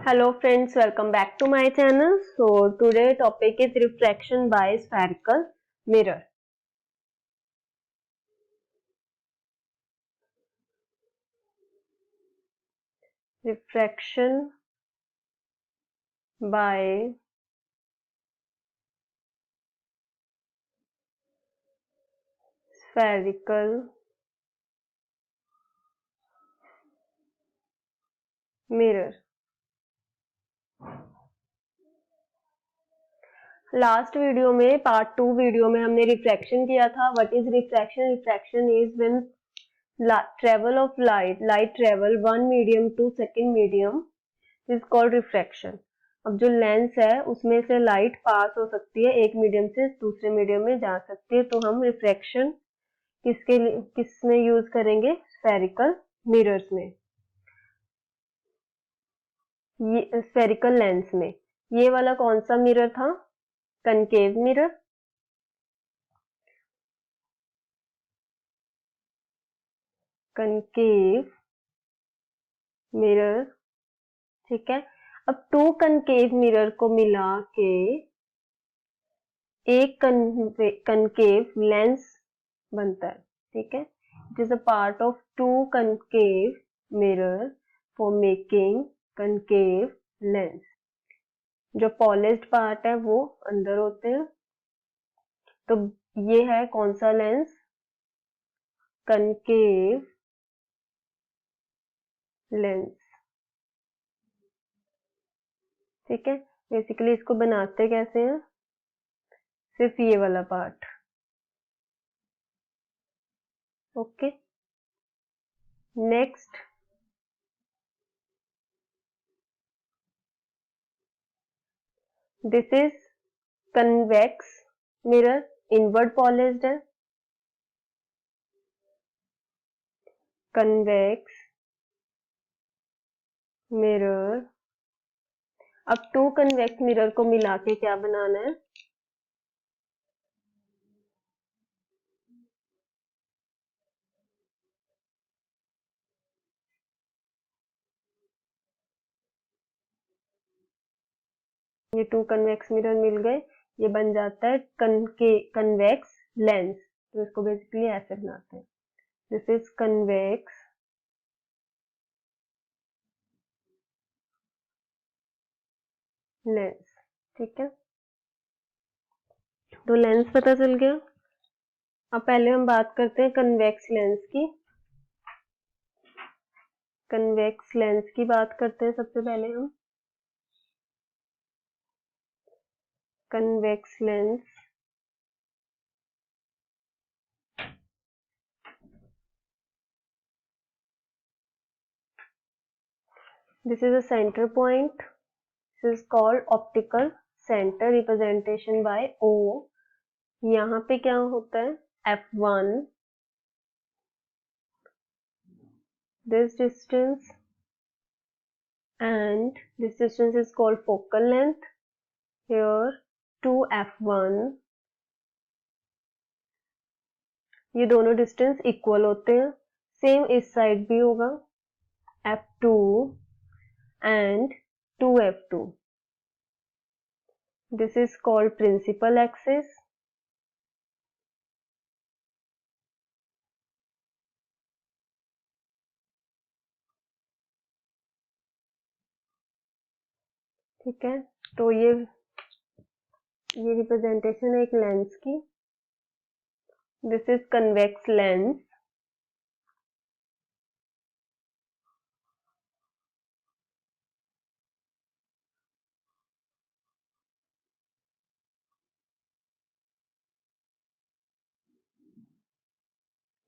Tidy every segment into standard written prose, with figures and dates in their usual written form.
Hello friends, welcome back to my channel. So today topic is refraction by spherical mirror. Refraction by spherical mirror. Last video में part 2 video में हमने refraction किया था. What is refraction? Refraction is when travel of light travel one medium to second medium is called refraction. अब जो lens है उसमें से लाइट पास हो सकती है, एक मीडियम से दूसरे मीडियम में जा सकती है, तो हम रिफ्रैक्शन किस में यूज करेंगे? स्फेरिकल मिरर्स में, ये स्फेरिकल लेंस में. ये वाला कौन सा मिरर था? Concave mirror. कनकेव मिरर, ठीक है. अब टू कनकेव मिरर को मिला के एक कनकेव लेंस बनता है, ठीक है. It is a part of two concave mirror for making concave lens. जो पॉलिश्ड पार्ट है वो अंदर होते हैं. तो ये है कौन सा लेंस? कनकेव लेंस, ठीक है. बेसिकली इसको बनाते कैसे हैं? सिर्फ ये वाला part. Okay. Next, this is convex mirror, inward polished है. Convex mirror. अब टू कन्वेक्स मिरर को मिला के क्या बनाना है? ये टू कन्वेक्स मिरर मिल गए, ये बन जाता है कन्वेक्स लेंस. तो इसको बेसिकली ऐसे बनाते हैं. दिस इज कन्वेक्स लेंस, ठीक है. तो लेंस पता चल गया. अब पहले हम बात करते हैं कन्वेक्स लेंस की. कन्वेक्स लेंस की बात करते हैं सबसे पहले हम. Convex lens, this is a center point. This is called optical center, representation by O. यहाँ पे क्या होता है? F1. This distance and this distance is called focal length. Here 2F1. ये दोनों डिस्टेंस इक्वल होते हैं. सेम इस साइड भी होगा, F2 and 2F2. This is called principal axis. ठीक है. तो ये रिप्रेजेंटेशन है एक लेंस की. This is convex lens.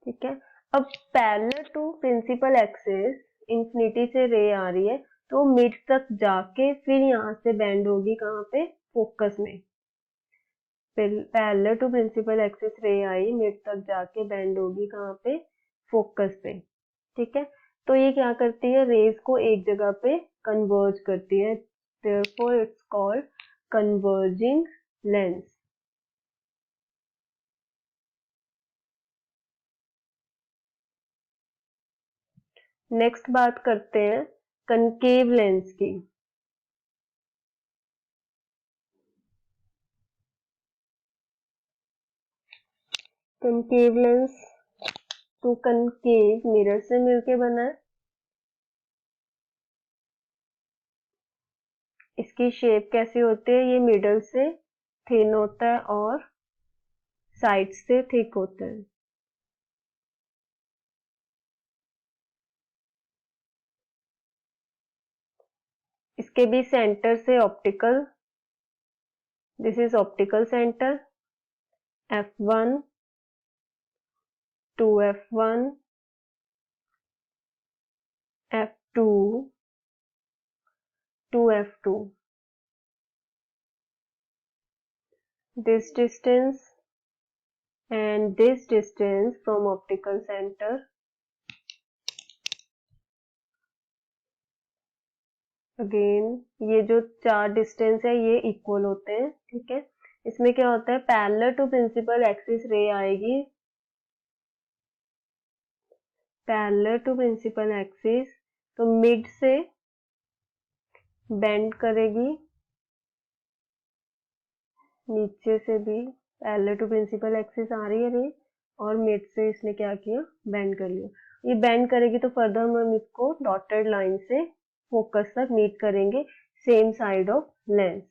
ठीक है. अब parallel to principal axis infinity से रे आ रही है, तो मिड तक जाके फिर यहाँ से बेंड होगी कहाँ पे? फोकस में. पैरेलल टू प्रिंसिपल एक्सिस रे आई, मिड तक जाके बेंड होगी कहाँ पे? फोकस पे. ठीक है. तो ये क्या करती है? रेज को एक जगह पे कन्वर्ज करती है. therefore it's called converging lens. Next बात करते हैं कनकेव लेंस की. Concave lens two concave mirror से मिलके बना है। इसकी शेप कैसी होती है, ये मिडल से थिन होता है और साइड से थिक होता है। इसके भी सेंटर से optical, this is optical centre F1 to F1 F2 to F2. This distance and this distance from optical center again ये जो चार डिस्टेंस है ये इक्वल होते हैं, ठीक है। इसमें क्या होता है, पैरेलल टू प्रिंसिपल एक्सिस रे आएगी, पैरेलल टू प्रिंसिपल एक्सिस, तो मिड से बेंड करेगी, नीचे से भी पैरेलल टू प्रिंसिपल एक्सिस आ रही है रे, और मिड से इसने क्या किया, बेंड कर लिया। ये बेंड करेगी तो फर्दर हम इसको डॉटेड लाइन से फोकस तक मीट करेंगे, सेम साइड ऑफ लेंस।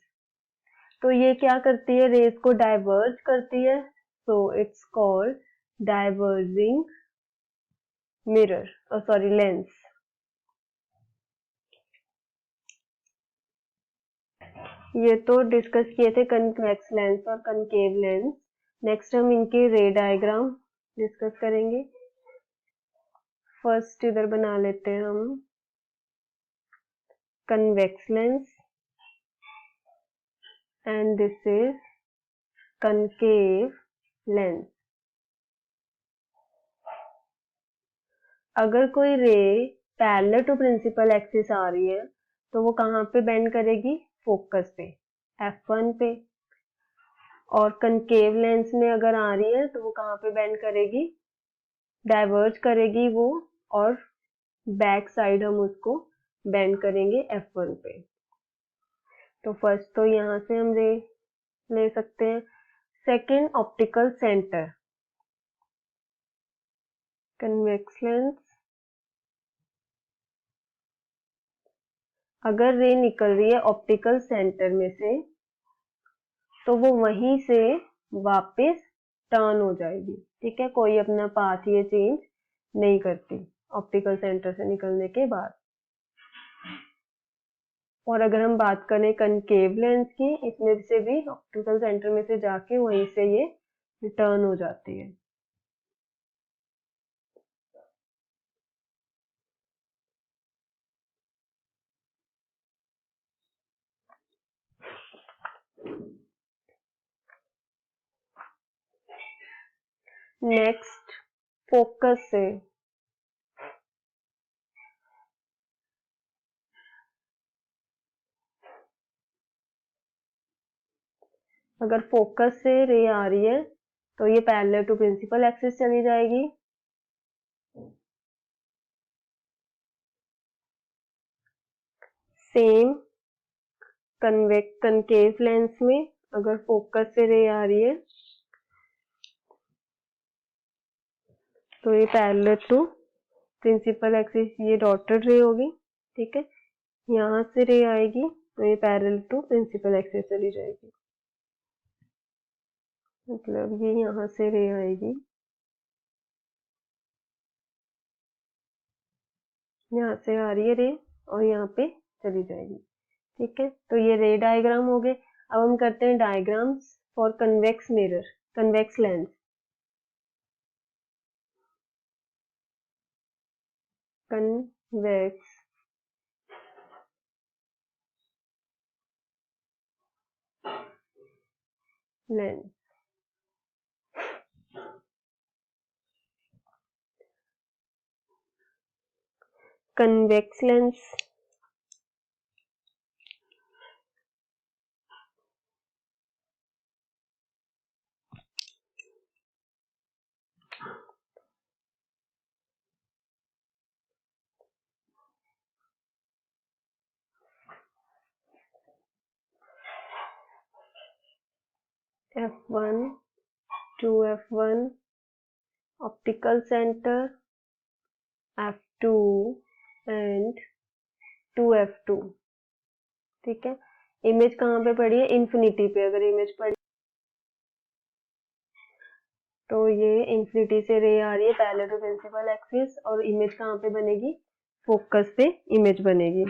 तो ये क्या करती है, रेज को डाइवर्ज करती है, so it's called diverging mirror, sorry lens. ये तो डिस्कस किए थे कन्वेक्स लेंस और कनकेव लेंस। नेक्स्ट हम इनके रे डायग्राम डिस्कस करेंगे। फर्स्ट इधर बना लेते हैं हम convex lens and this is concave lens. अगर कोई ray parallel to principal axis आ रही है तो वो कहाँ पे बेंड करेगी, फोकस पे, F1 पे। और कनकेव लेंस में अगर आ रही है तो वो कहाँ पे बेंड करेगी, डाइवर्ज करेगी वो, और बैक साइड हम उसको बेंड करेंगे F1 पे। तो फर्स्ट तो यहाँ से हम रे ले सकते हैं। Second, optical centre, convex lens, अगर रे निकल रही है ऑप्टिकल सेंटर में से तो वो वहीं से वापस टर्न हो जाएगी, ठीक है, कोई अपना पाथ ये चेंज नहीं करती ऑप्टिकल सेंटर से निकलने के बाद। और अगर हम बात करें कनकेव लेंस की, इसमें से भी ऑप्टिकल सेंटर में से जाके वहीं से ये रिटर्न हो जाती है। नेक्स्ट, फोकस से, अगर फोकस से रे आ रही है तो ये पैरेलल टू प्रिंसिपल एक्सिस चली जाएगी, सेम कनकेव लेंस में अगर फोकस से रे आ रही है तो ये पैरेलल टू प्रिंसिपल एक्सिस, ये डॉटेड रे होगी, ठीक है। यहाँ से रे आएगी तो ये पैरेलल टू प्रिंसिपल एक्सिस चली जाएगी, मतलब ये यहाँ से रे आएगी, यहाँ से आ रही है रे और यहाँ पे चली जाएगी, ठीक है। तो ये रे डायग्राम हो गए। अब हम करते हैं diagrams for convex mirror, convex lens. Convex lens, convex lens F1 to F1 optical centre F2 and 2F2। ठीक है, इमेज कहाँ पे पड़ी है, इन्फिनिटी पे। अगर इमेज पड़ी तो ये इन्फिनिटी से रे आ रही है पैरेलल टू प्रिंसिपल एक्सिस, और इमेज कहाँ पे बनेगी, फोकस पे इमेज बनेगी।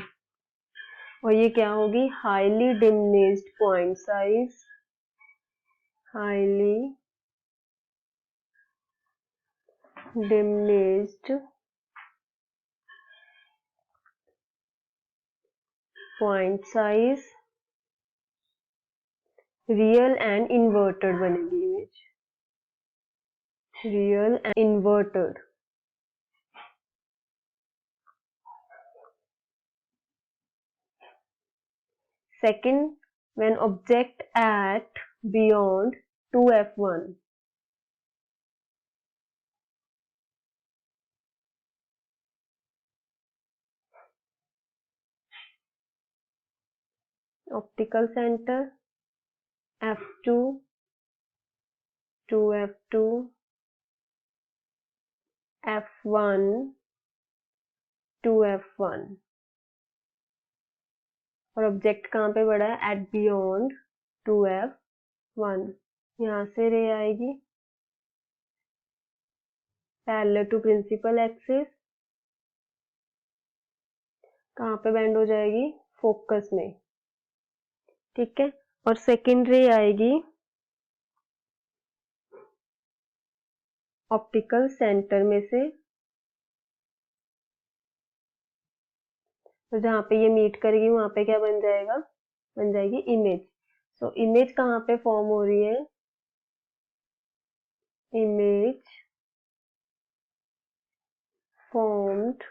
और ये क्या होगी, highly diminished point size, highly diminished point size, real and inverted बनेगी image, real and inverted. Second, when object at beyond 2F1, optical center F2, 2F2, F1, 2F1, और ऑब्जेक्ट कहाँ पे पड़ा है, एट बियॉन्ड 2F1। यहाँ से रे आएगी पैरेलल टू प्रिंसिपल एक्सिस, कहाँ पे बेंड हो जाएगी, फोकस में। ठीक है, और सेकेंड रे आएगी ऑप्टिकल सेंटर में से, तो जहाँ पे ये मीट करेगी वहां पे क्या बन जाएगा, बन जाएगी इमेज। सो इमेज कहाँ पे फॉर्म हो रही है, image formed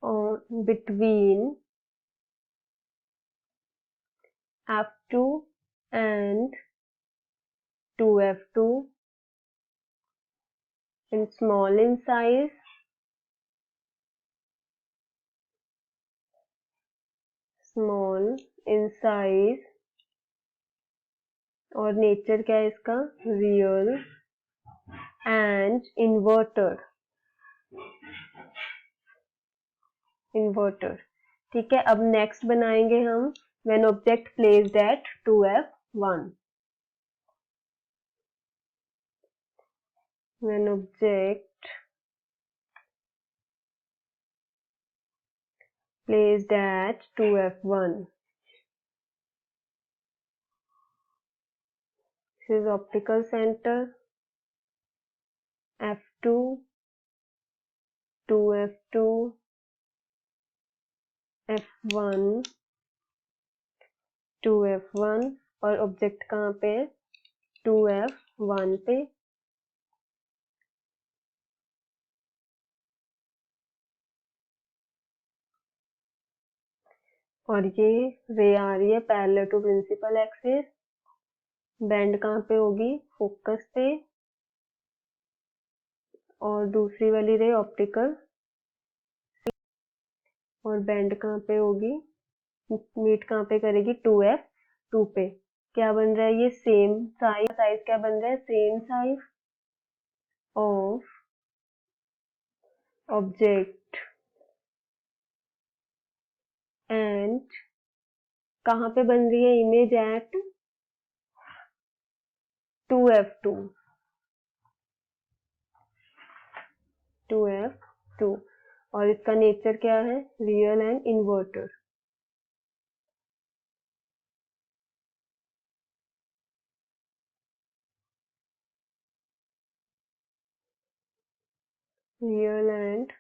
on between F2 and 2F2 and small in size, small in size, और नेचर क्या है इसका, रियल एंड इन्वर्टेड, इन्वर्टेड। ठीक है, अब नेक्स्ट बनाएंगे हम when object placed at 2F1, when object placed at 2F1. This is optical center F2, 2F2, F1, 2F1, और ऑब्जेक्ट कहाँ पे है, 2F1 पे। और ये रे आ रही है parallel to principal axis, bend कहाँ पे होगी, फोकस पे, और दूसरी वाली रे ऑप्टिकल, और बेंड कहाँ पे होगी, मीट कहाँ पे करेगी, 2F2 पे। क्या बन रहा है, ये सेम साइज, साइज क्या बन रहा है, same size of object and कहाँ पे बन रही है इमेज, एट 2F2, 2F2, और इसका नेचर क्या है, real and inverted. Real and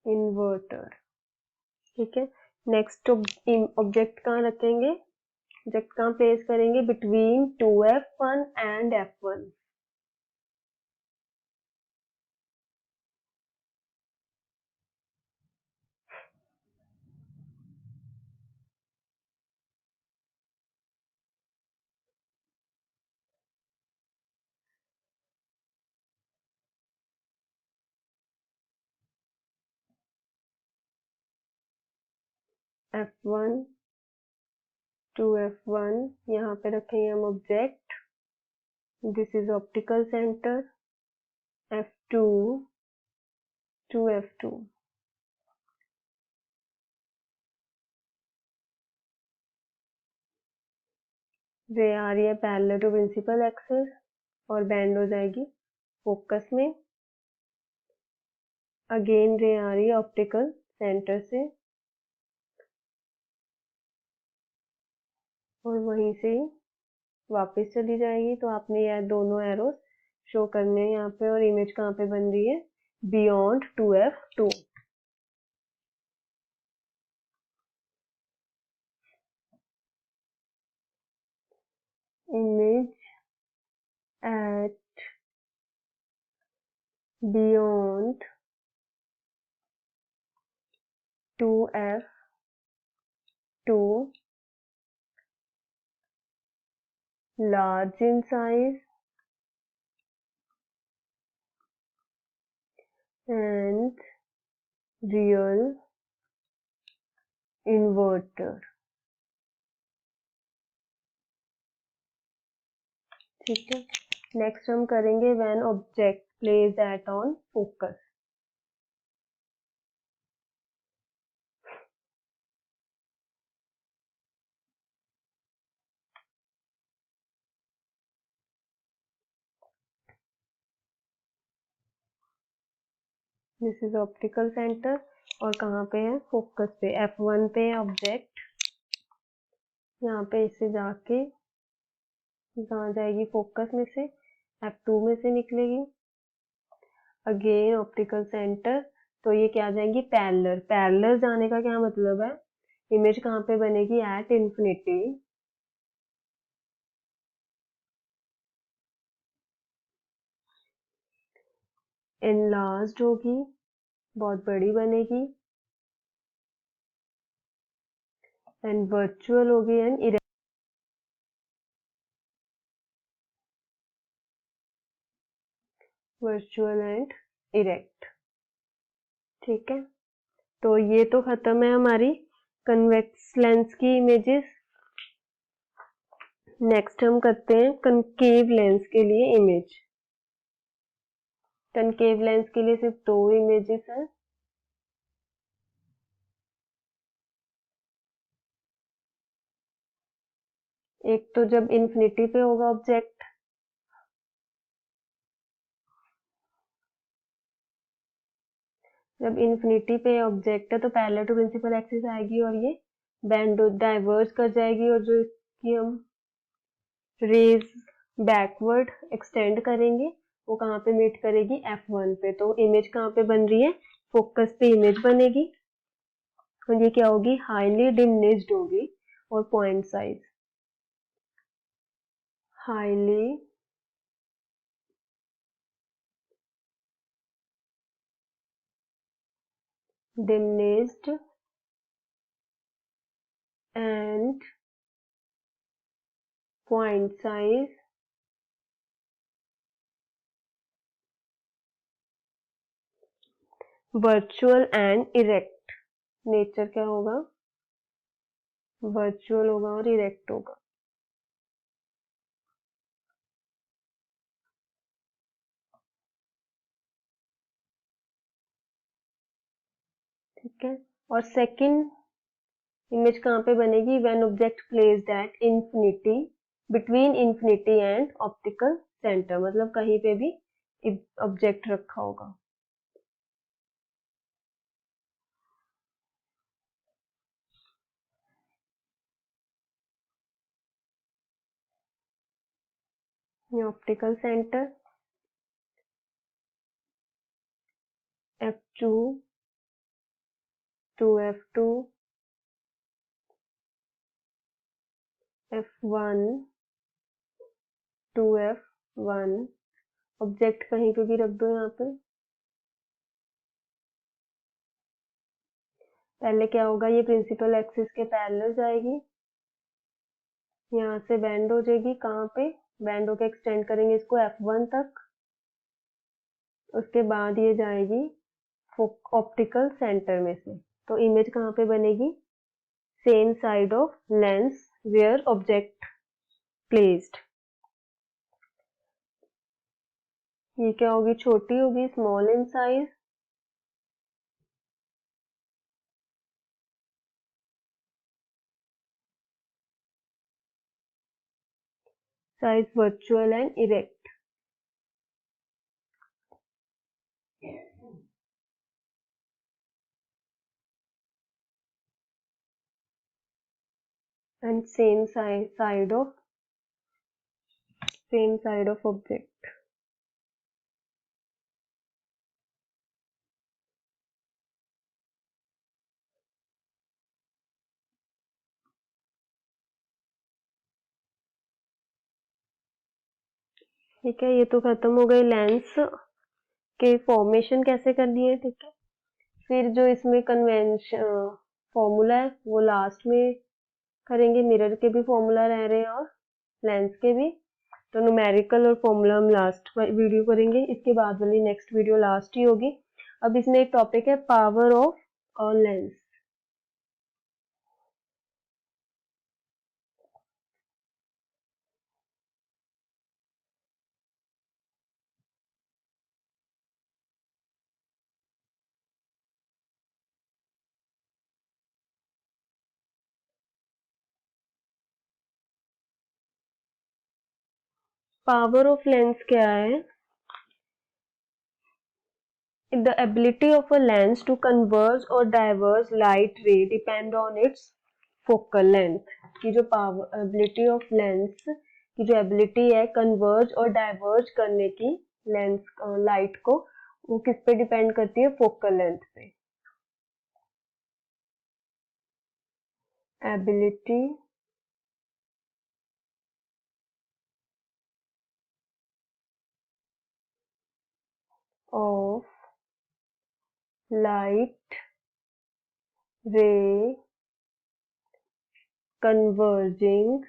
inverted. ठीक है, नेक्स्ट ऑब्जेक्ट कहाँ रखेंगे, ऑब्जेक्ट कहाँ प्लेस करेंगे, between 2F1 and F1। F1, 2F1, यहाँ पे रखेंगे हम object, this is optical centre, f2 to f2। रे आ रही है पैरेलल टू प्रिंसिपल एक्सिस और बैंड हो जाएगी फोकस में। अगेन रे आ रही है ऑप्टिकल सेंटर से और वहीं से ही वापस चली जाएगी। तो आपने यह दोनों एरोस शो करने हैं यहाँ पे। और इमेज कहाँ पे बन रही है? Beyond 2f2। image at beyond 2f2, large in size and real inverter। ठीक है, नेक्स्ट हम करेंगे when object place at on focus. This is optical centre और कहाँ पे है? फोकस पे। f1 पे ऑब्जेक्ट, यहाँ पे इससे जाके कहाँ जाएगी? फोकस में से f2 में से निकलेगी। अगेन ऑप्टिकल सेंटर, तो ये क्या जाएंगी? पैरेलल। पैरेलल जाने का क्या मतलब है? इमेज कहाँ पे बनेगी? At infinity. एनलार्ज्ड होगी, बहुत बड़ी बनेगी। एंड वर्चुअल होगी and erect. Virtual and erect. ठीक है, तो ये तो खत्म है हमारी कन्वेक्स लेंस की इमेजेस। नेक्स्ट हम करते हैं कनकेव लेंस के लिए इमेज। कनकेव लेंस के लिए सिर्फ दो इमेजेस हैं। एक तो जब इंफिनिटी पे होगा ऑब्जेक्ट, जब इंफिनिटी पे ऑब्जेक्ट है तो पैरेलल टू प्रिंसिपल एक्सिस आएगी और ये बैंड डाइवर्ज कर जाएगी। और जो इसकी हम रेज बैकवर्ड एक्सटेंड करेंगे वो कहाँ पे मीट करेगी? f1 पे। तो इमेज कहाँ पे बन रही है? फोकस पे इमेज बनेगी और ये क्या होगी? हाईली डिमिनिश्ड होगी। और point size highly diminished and point size virtual and erect. Nature क्या होगा? वर्चुअल होगा और इरेक्ट होगा। ठीक है, और सेकंड इमेज कहाँ पे बनेगी? When object placed at infinity, between infinity and optical centre. मतलब कहीं पे भी ऑब्जेक्ट रखा होगा। ये optical centre f2 to f2, f1 to f1। Object कहीं पे भी रख दो यहाँ पे। पहले क्या होगा? ये प्रिंसिपल एक्सिस के पैरेलल जाएगी, यहाँ से बैंड हो जाएगी। कहाँ पे बैंड होके एक्सटेंड करेंगे इसको f1 तक। उसके बाद ये जाएगी ऑप्टिकल सेंटर में से। तो इमेज कहाँ पे बनेगी? Same side of lens where object placed. ये क्या होगी, छोटी होगी, small in size. Size virtual and erect. And same side of object। ठीक है, ये तो खत्म हो गई लेंस के फॉर्मेशन कैसे करनी है। ठीक है, फिर जो इसमें कन्वेंशन फॉर्मूला है वो लास्ट में करेंगे। मिरर के भी फॉर्मूला रह रहे हैं और लेंस के भी, तो न्यूमेरिकल और फॉर्मूला हम लास्ट वीडियो करेंगे। इसके बाद वाली नेक्स्ट वीडियो लास्ट ही होगी। अब इसमें एक टॉपिक है power of lens. Power of lens क्या है? The ability of a lens to converge or diverge light ray depend on its focal length। की जो पावर एबिलिटी ऑफ लेंस की जो एबिलिटी है कन्वर्ज और डाइवर्ज करने की लेंस लाइट को, वो किस पे डिपेंड करती है? फोकल लेंथ पे। Ability of light ray converging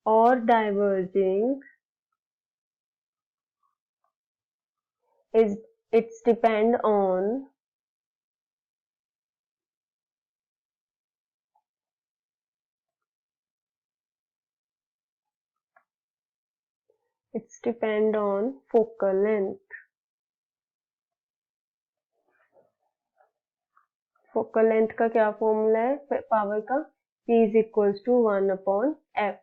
or diverging is it's depend on focal length। Focal length का क्या फॉर्मूला है पावर का? P is equals to 1/f।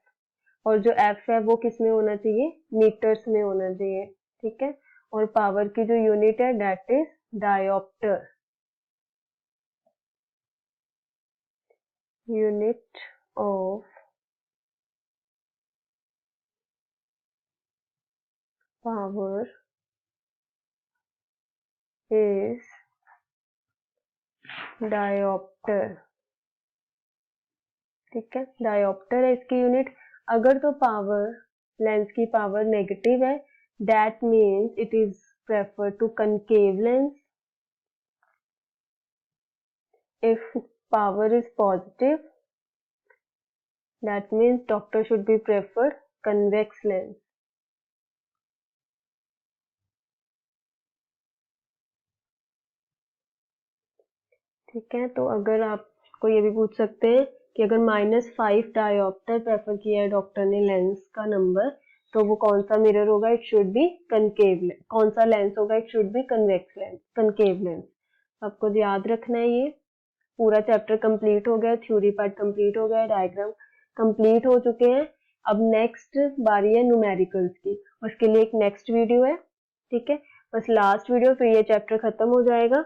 और जो f है वो किस में होना चाहिए? मीटर्स में होना चाहिए। ठीक है, और पावर की जो यूनिट है that is dioptre. Unit of power is dioptre. ठीक है, डायोप्टर है इसकी यूनिट। अगर तो पावर लेंस की पावर नेगेटिव है, that means it is prefer to concave lens. If power is positive, that means doctor should be prefer convex lens. ठीक है, तो अगर आपको ये भी पूछ सकते हैं कि अगर -5 डायोप्टर प्रेफर किया है डॉक्टर ने लेंस का नंबर, तो वो कौन सा मिरर होगा? It should be concave. कौन सा लेंस होगा? It should be convex lens, concave lens. आपको याद रखना है। ये पूरा चैप्टर कंप्लीट हो गया, थ्योरी पार्ट कंप्लीट हो गया, डायग्राम कंप्लीट हो चुके हैं। अब नेक्स्ट बारी है न्यूमेरिकल्स की, उसके लिए एक नेक्स्ट वीडियो है। ठीक है, बस लास्ट वीडियो, फिर ये चैप्टर खत्म हो जाएगा।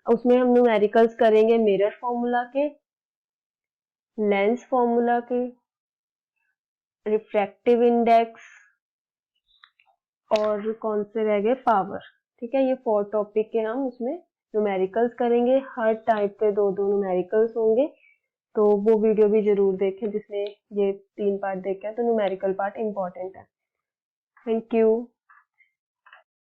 उसमें हम न्यूमेरिकल्स करेंगे मिरर फॉर्मूला के, लेंस फॉर्मूला के, रिफ्रैक्टिव इंडेक्स, और कौन से रह गए? पावर। ठीक है, ये 4 टॉपिक के हम उसमें न्यूमेरिकल्स करेंगे। हर टाइप के 2-2 न्यूमेरिकल्स होंगे, तो वो वीडियो भी जरूर देखें जिसमें ये 3 पार्ट देखे हैं। तो न्यूमेरिकल पार्ट इंपॉर्टेंट है। Thank you.